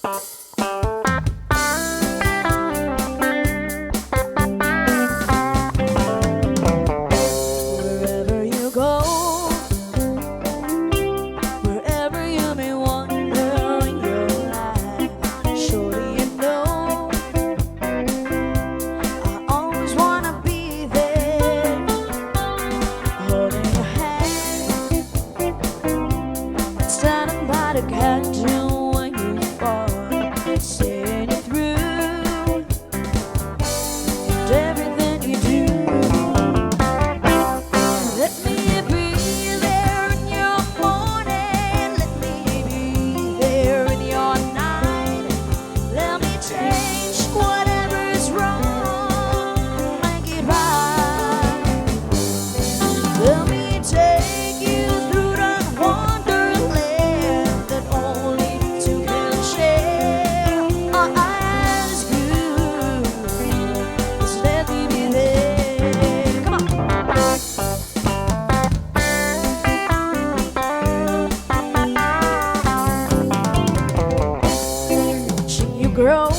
Wherever you go, wherever you may wander in your life, surely you know I always wanna be there, holding your hand, standing by to catch you when you fall, seeing you through and everything you do. Let me be there in your morning, let me be there in your night. Let me change whatever is wrong, make it right. Let me take you through that wonderland that only two can share. All I ask you is let me be there. Come on. Watching you grow,